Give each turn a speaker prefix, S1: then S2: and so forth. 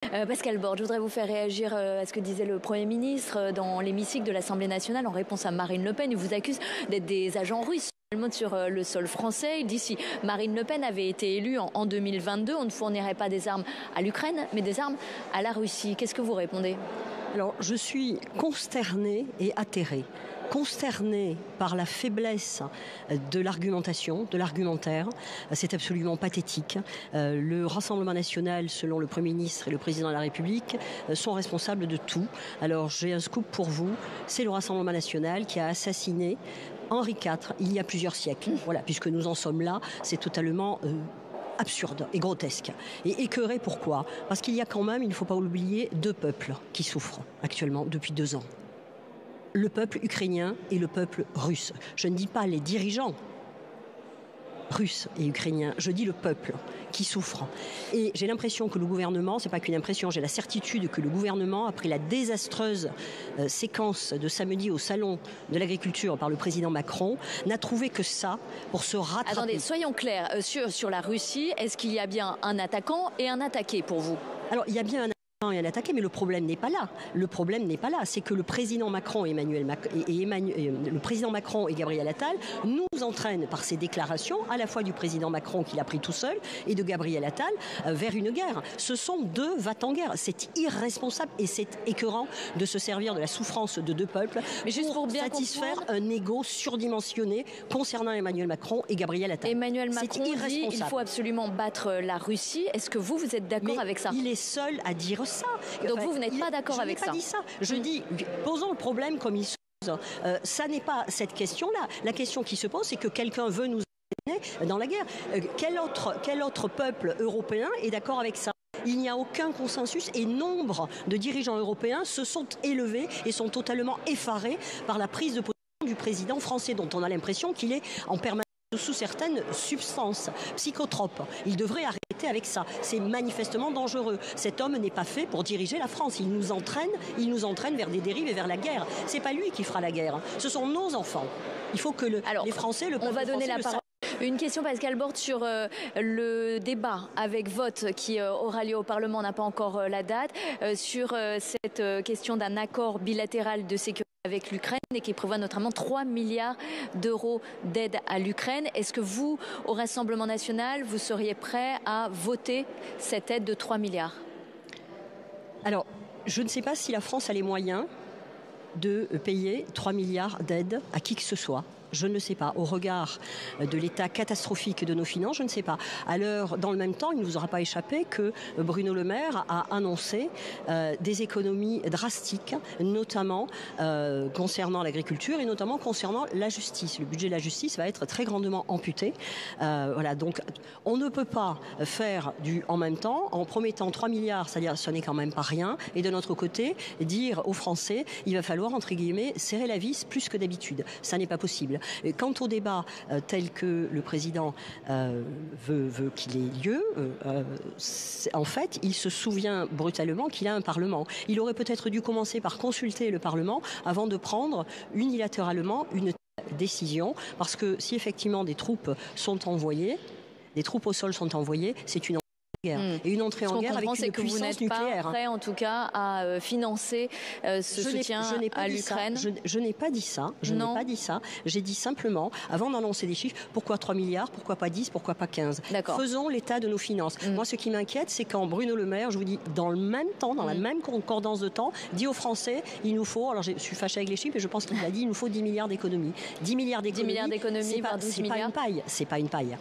S1: Pascal Bordes, je voudrais vous faire réagir à ce que disait le Premier ministre dans l'hémicycle de l'Assemblée nationale en réponse à Marine Le Pen. Il vous accuse d'être des agents russes sur le sol français. Il dit si Marine Le Pen avait été élue en 2022, on ne fournirait pas des armes à l'Ukraine, mais des armes à la Russie. Qu'est-ce que vous répondez ?
S2: Alors, je suis consternée et atterrée. Consternée par la faiblesse de l'argumentation, de l'argumentaire. C'est absolument pathétique. Le Rassemblement national, selon le Premier ministre et le Président de la République, sont responsables de tout. Alors, j'ai un scoop pour vous. C'est le Rassemblement national qui a assassiné Henri IV il y a plusieurs siècles. Voilà, puisque nous en sommes là, c'est totalement absurde et grotesque. Et écœuré, pourquoi ? Parce qu'il y a quand même, il ne faut pas oublier, deux peuples qui souffrent actuellement depuis 2 ans. Le peuple ukrainien et le peuple russe. Je ne dis pas les dirigeants russes et ukrainiens, je dis le peuple qui souffre. Et j'ai l'impression que le gouvernement, c'est pas qu'une impression, j'ai la certitude que le gouvernement, après la désastreuse séquence de samedi au salon de l'agriculture par le président Macron, n'a trouvé que ça pour se rattraper.
S1: Attendez, soyons clairs, sur la Russie, est-ce qu'il y a bien un attaquant et un attaqué pour vous ?
S2: Alors, il y a bien un et un attaqué, mais le problème n'est pas là. Le problème n'est pas là. C'est que le président Macron et le président Macron et Gabriel Attal nous entraînent par ces déclarations, à la fois du président Macron qui l'a pris tout seul et de Gabriel Attal, vers une guerre. Ce sont deux va-t-en-guerre. C'est irresponsable et c'est écœurant de se servir de la souffrance de deux peuples pour bien satisfaire un ego surdimensionné concernant Emmanuel Macron et Gabriel Attal.
S1: Emmanuel Macron dit qu'il faut absolument battre la Russie. Est-ce que vous êtes d'accord avec ça ?
S2: Il est seul à dire ça.
S1: Donc vous n'êtes pas d'accord avec ça ?
S2: Je n'ai pas dit ça. Je dis, posons le problème comme il se pose. Ça n'est pas cette question-là. La question qui se pose, c'est que quelqu'un veut nous amener dans la guerre. Quel autre peuple européen est d'accord avec ça ? Il n'y a aucun consensus et nombre de dirigeants européens se sont élevés et sont totalement effarés par la prise de position du président français, dont on a l'impression qu'il est en permanence sous certaines substances psychotropes. Il devrait arrêter avec ça. C'est manifestement dangereux. Cet homme n'est pas fait pour diriger la France. Il nous entraîne vers des dérives et vers la guerre. C'est pas lui qui fera la guerre. Ce sont nos enfants. Il faut que les Français, le peuple français,
S1: on va donner la parole. Une question, Pascal Bordes, sur le débat avec vote qui aura lieu au Parlement, on n'a pas encore la date, sur cette question d'un accord bilatéral de sécurité avec l'Ukraine et qui prévoit notamment 3 milliards d'euros d'aide à l'Ukraine. Est-ce que vous, au Rassemblement national, vous seriez prêt à voter cette aide de 3 milliards ?
S2: Alors, je ne sais pas si la France a les moyens de payer 3 milliards d'aides à qui que ce soit. Je ne sais pas. Au regard de l'état catastrophique de nos finances, je ne sais pas. Dans le même temps, il ne vous aura pas échappé que Bruno Le Maire a annoncé des économies drastiques, notamment concernant l'agriculture et notamment concernant la justice. Le budget de la justice va être très grandement amputé. Voilà. Donc, on ne peut pas faire en même temps, en promettant 3 milliards, c'est-à-dire ce n'est quand même pas rien, et de notre côté, dire aux Français, il va falloir, entre guillemets, serrer la vis plus que d'habitude. Ça n'est pas possible. Quant au débat tel que le président veut qu'il ait lieu, en fait, il se souvient brutalement qu'il a un Parlement. Il aurait peut-être dû commencer par consulter le Parlement avant de prendre unilatéralement une décision, parce que si effectivement des troupes au sol sont envoyées, c'est une guerre. Et une entrée en guerre avec une puissance nucléaire.
S1: Que vous n'êtes pas prêt, en tout cas, à financer ce soutien à l'Ukraine.
S2: Je n'ai pas dit ça. Je n'ai pas dit ça. J'ai dit simplement, avant d'annoncer des chiffres, pourquoi 3 milliards, pourquoi pas 10, pourquoi pas 15 ? Faisons l'état de nos finances. Moi, ce qui m'inquiète, c'est quand Bruno Le Maire, je vous dis, dans le même temps, dans la même concordance de temps, dit aux Français, il nous faut, alors je suis fâchée avec les chiffres, et je pense qu'il a dit, il nous faut 10 milliards d'économies. 10 milliards d'économies,
S1: par 12 milliards.
S2: C'est pas une paille.